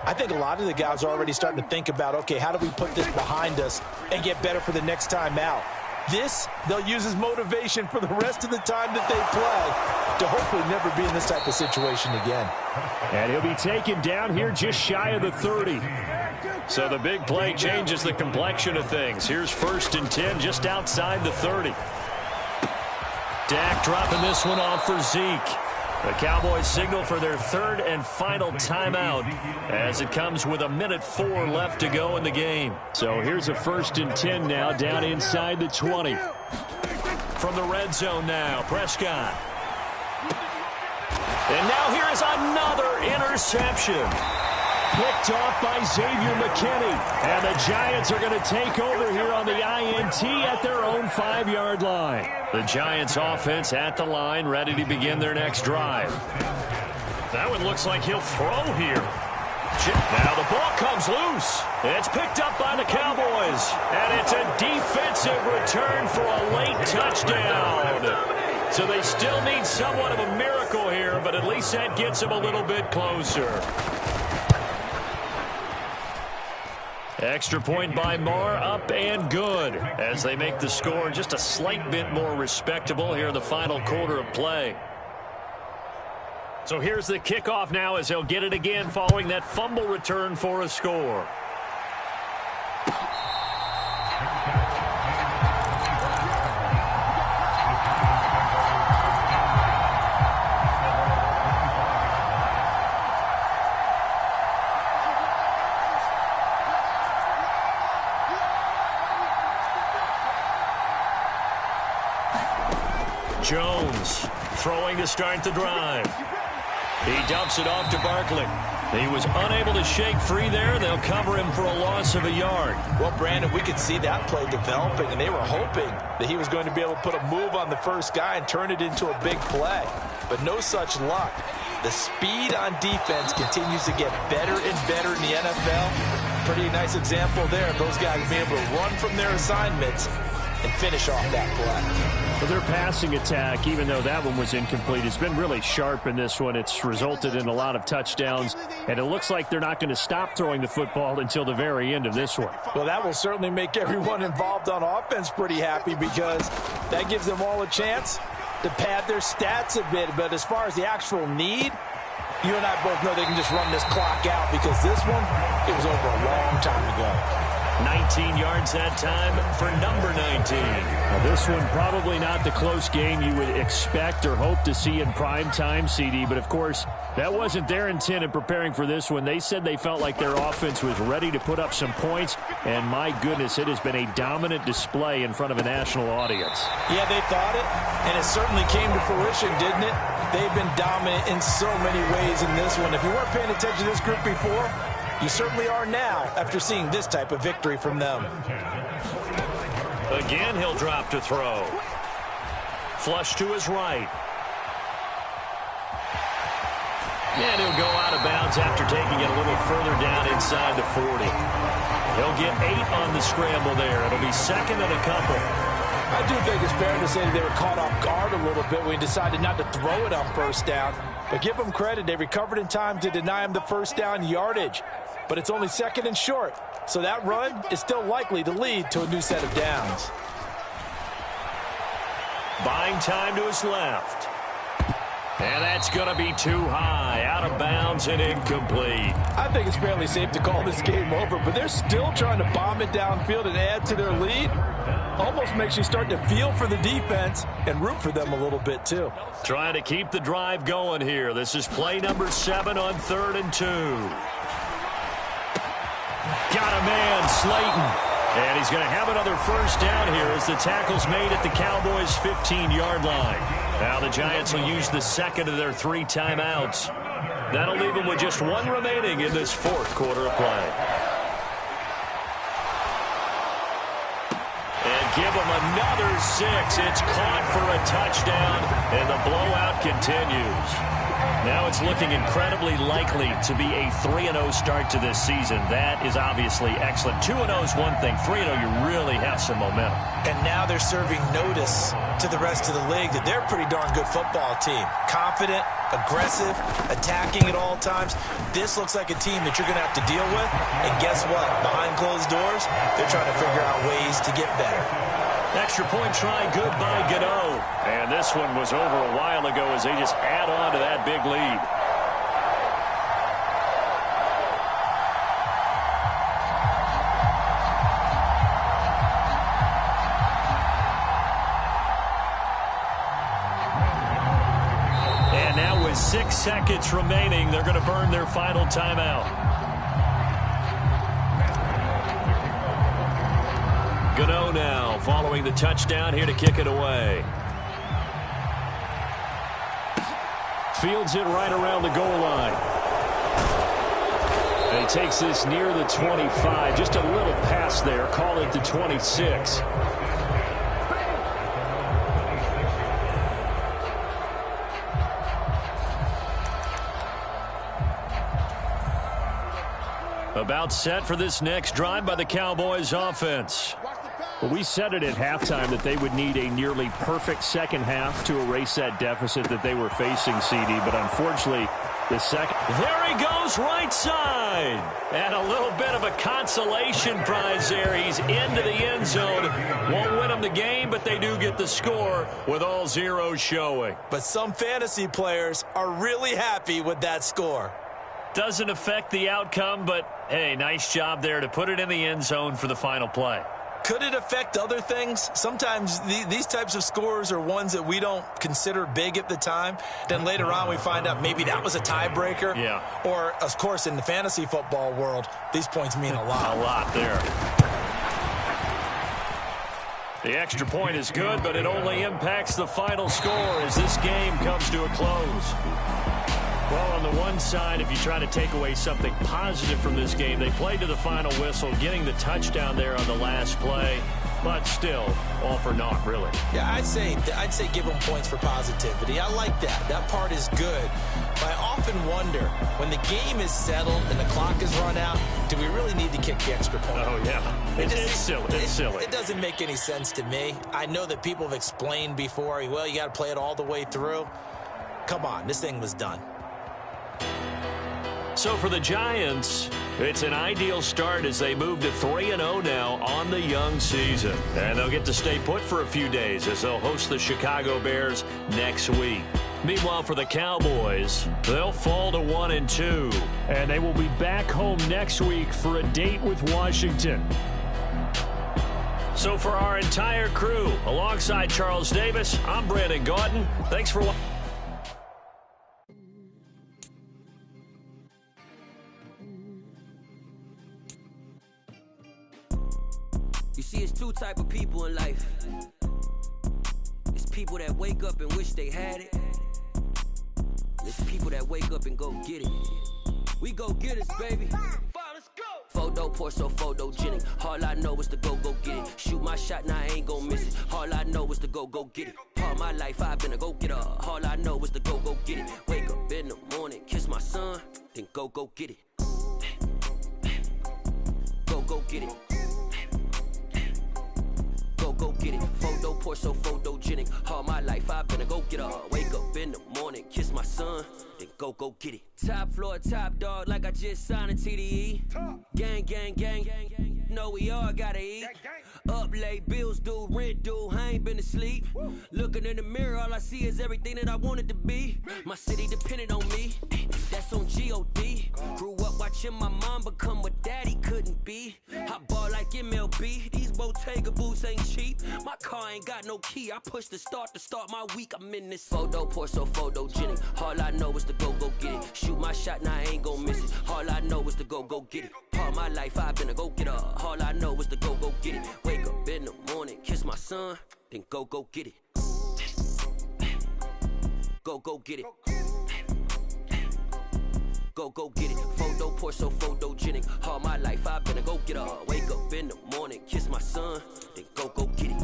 [SPEAKER 3] I think a lot of the guys are already starting to think about, okay, how do we put this behind us and get better for the next time out? This, they'll use as motivation for the rest of the time that they play to hopefully never be in this type of situation again.
[SPEAKER 4] And he'll be taken down here just shy of the 30. So the big play changes the complexion of things. Here's 1st and 10 just outside the 30. Dak dropping this one off for Zeke. The Cowboys signal for their 3rd and final timeout as it comes with 1:04 left to go in the game. So here's a 1st and 10 now down inside the 20. From the red zone now, Prescott. And now here is another interception. Picked off by Xavier McKinney. And the Giants are going to take over here on the INT at their own 5-yard line. The Giants offense at the line, ready to begin their next drive. That one looks like he'll throw here. Now the ball comes loose. It's picked up by the Cowboys. And it's a defensive return for a late touchdown. So they still need somewhat of a miracle here, but at least that gets them a little bit closer. Extra point by Marr, up and good as they make the score just a slight bit more respectable here in the final quarter of play. So here's the kickoff now as they'll get it again following that fumble return for a score. Jones throwing to start the drive. He dumps it off to Barkley. He was unable to shake free there. They'll cover him for a loss of a yard.
[SPEAKER 3] Well, Brandon, we could see that play developing, and they were hoping that he was going to be able to put a move on the first guy and turn it into a big play. But no such luck. The speed on defense continues to get better and better in the NFL. Pretty nice example there of those guys being able to run from their assignments and finish off that play.
[SPEAKER 4] Well, their passing attack, even though that one was incomplete, has been really sharp in this one. It's resulted in a lot of touchdowns, and it looks like they're not going to stop throwing the football until the very end of this one.
[SPEAKER 3] Well, that will certainly make everyone involved on offense pretty happy because that gives them all a chance to pad their stats a bit. But as far as the actual need, you and I both know they can just run this clock out because this one, it was over a long time ago.
[SPEAKER 4] 19 yards that time for number 19. Now, this one probably not the close game you would expect or hope to see in prime time, CD, but of course that wasn't their intent in preparing for this one. They said they felt like their offense was ready to put up some points, and my goodness, it has been a dominant display in front of a national audience.
[SPEAKER 3] Yeah, they thought it, and it certainly came to fruition, didn't it? They've been dominant in so many ways in this one. If you weren't paying attention to this group before, you certainly are now after seeing this type of victory from them.
[SPEAKER 4] Again, he'll drop to throw. Flush to his right. And he'll go out of bounds after taking it a little further down inside the 40. He'll get 8 on the scramble there. It'll be second and a couple.
[SPEAKER 3] I do think it's fair to say that they were caught off guard a little bit when he decided not to throw it on first down. But give them credit. They recovered in time to deny him the first down yardage. But it's only second and short. So that run is still likely to lead to a new set of downs.
[SPEAKER 4] Buying time to his left. And that's going to be too high. Out of bounds and incomplete.
[SPEAKER 3] I think it's fairly safe to call this game over, but they're still trying to bomb it downfield and add to their lead. Almost makes you start to feel for the defense and root for them a little bit, too.
[SPEAKER 4] Trying to keep the drive going here. This is play number 7 on 3rd and 2. Got a man, Slayton. And he's going to have another first down here as the tackle's made at the Cowboys' 15-yard line. Now the Giants will use the second of their 3 timeouts. That'll leave them with just 1 remaining in this 4th quarter of play. And give them another 6. It's caught for a touchdown, and the blowout continues. Now it's looking incredibly likely to be a 3-0 start to this season. That is obviously excellent. 2-0 is one thing. 3-0, you really have some momentum.
[SPEAKER 3] And now they're serving notice to the rest of the league that they're a pretty darn good football team. Confident, aggressive, attacking at all times. This looks like a team that you're going to have to deal with. And guess what? Behind closed doors, they're trying to figure out ways to get better.
[SPEAKER 4] Extra point try, good by Gano. And this one was over a while ago as they just add on to that big lead. And now with 6 seconds remaining, they're going to burn their final timeout. Gano now following the touchdown here to kick it away. Fields it right around the goal line. And he takes this near the 25. Just a little pass there. Call it the 26. About set for this next drive by the Cowboys offense.
[SPEAKER 2] Well, we said it at halftime that they would need a nearly perfect second half to erase that deficit that they were facing, CD. But unfortunately, the second...
[SPEAKER 4] There he goes, right side. And a little bit of a consolation prize there. He's into the end zone. Won't win them the game, but they do get the score with all zeros showing.
[SPEAKER 3] But some fantasy players are really happy with that score.
[SPEAKER 4] Doesn't affect the outcome, but, hey, nice job there to put it in the end zone for the final play.
[SPEAKER 3] Could it affect other things? Sometimes these types of scores are ones that we don't consider big at the time. Then later on we find out maybe that was a tiebreaker.
[SPEAKER 4] Yeah.
[SPEAKER 3] Or, of course, in the fantasy football world, these points mean a lot.
[SPEAKER 4] A lot there. The extra point is good, but it only impacts the final score as this game comes to a close. Well, on the one side, if you try to take away something positive from this game, they played to the final whistle, getting the touchdown there on the last play, but still, all for naught, really.
[SPEAKER 3] Yeah, I'd say give them points for positivity. I like that. That part is good. But I often wonder, when the game is settled and the clock is run out, do we really need to kick the extra point?
[SPEAKER 4] Oh, yeah. It's silly. It's silly.
[SPEAKER 3] It doesn't make any sense to me. I know that people have explained before, well, you got to play it all the way through. Come on, this thing was done.
[SPEAKER 4] So for the Giants, it's an ideal start as they move to 3-0 now on the young season. And they'll get to stay put for a few days as they'll host the Chicago Bears next week. Meanwhile, for the Cowboys, they'll fall to 1-2.
[SPEAKER 2] And they will be back home next week for a date with Washington.
[SPEAKER 4] So for our entire crew, alongside Charles Davis, I'm Brandon Gaudin. Thanks for watching.
[SPEAKER 1] You see, it's two type of people in life. It's people that wake up and wish they had it. It's people that wake up and go get it. We go get it, baby. Let's go. Photo pour so photogenic. All I know is to go get it. Shoot my shot, now I ain't gon' miss it. All I know is to go get it. All my life I've been a go-getter. All I know is to go get it. Wake up in the morning, kiss my son, then go get it. Go get it. Go get it. Photo pour so photogenic. All my life I've been a go-getter. Wake up in the morning, kiss my son, then go get it. Top floor, top dog, like I just signed a TDE. Gang, gang, gang, gang, gang. Know we all gotta eat. Up late, bills due, rent due, I ain't been asleep. Looking in the mirror, all I see is everything that I wanted to be. My city depended on me, that's on G.O.D. Grew up watching my mom become what daddy couldn't be. I ball like MLB, these Bottega boots ain't cheap. My car ain't got no key, I push the start to start my week. I'm in this photo pour so photogenic. All I know is to go get it. Shoot my shot, now I ain't gon' miss it. All I know is to go get it. All my life I've been a go-getter. All I know is to go get it. Wake up in the morning, kiss my son, then go get it. Go get it. Go get it. Photo pour so photogenic. All my life I've been a go-getter. Wake up in the morning, kiss my son, then go get it.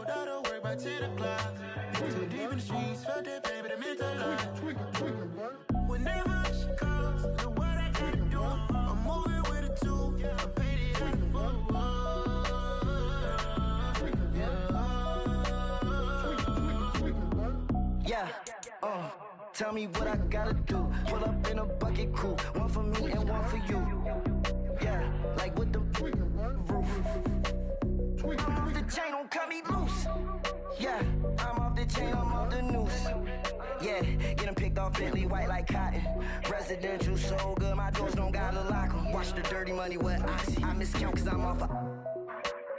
[SPEAKER 6] sold out of work by 10 o'clock. Too deep in the streets, felt that pain, but it meant a lot. Whenever she calls, do what I gotta do. I'm moving with a two, I paid it out the fuck.
[SPEAKER 7] Tell me what I gotta do. Pull up in a bucket crew, one for me and one for you. Yeah, like with the roof. I'm off the chain, don't cut me loose. Yeah, I'm off the chain, I'm off the noose. Yeah, getting picked off Bentley, white like cotton. Residential so good, my doors don't gotta lock 'em. Watch the dirty money with oxy. I miscount cause I'm off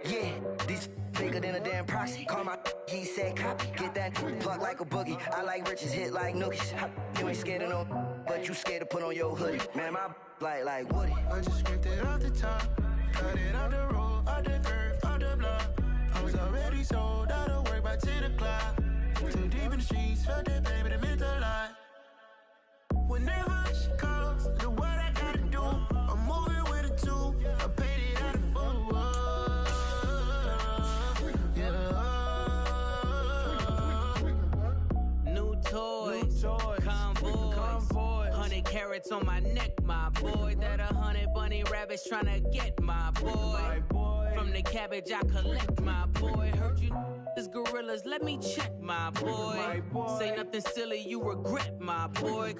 [SPEAKER 7] yeah, these bigger than a damn proxy. Call my he said copy. Get that plug like a boogie. I like riches, hit like nookies. You ain't scared of no, but you scared to put on your hoodie. Man, my like Woody.
[SPEAKER 6] I just scraped it off the top, cut it off the road, off the curve, off the block. I was already sold out of work by 10 o'clock. Too deep in the streets, felt that pain, but it meant a lot. Whenever she calls, do what I gotta do. I'm moving with a two, I paid it out of full.
[SPEAKER 8] Convoy, 100 carats on my neck, my boy. That 100 bunny rabbits tryna get my boy. From the cabbage I collect, my boy. Heard you is gorillas, let me check, my boy. Say nothing silly, you regret, my boy.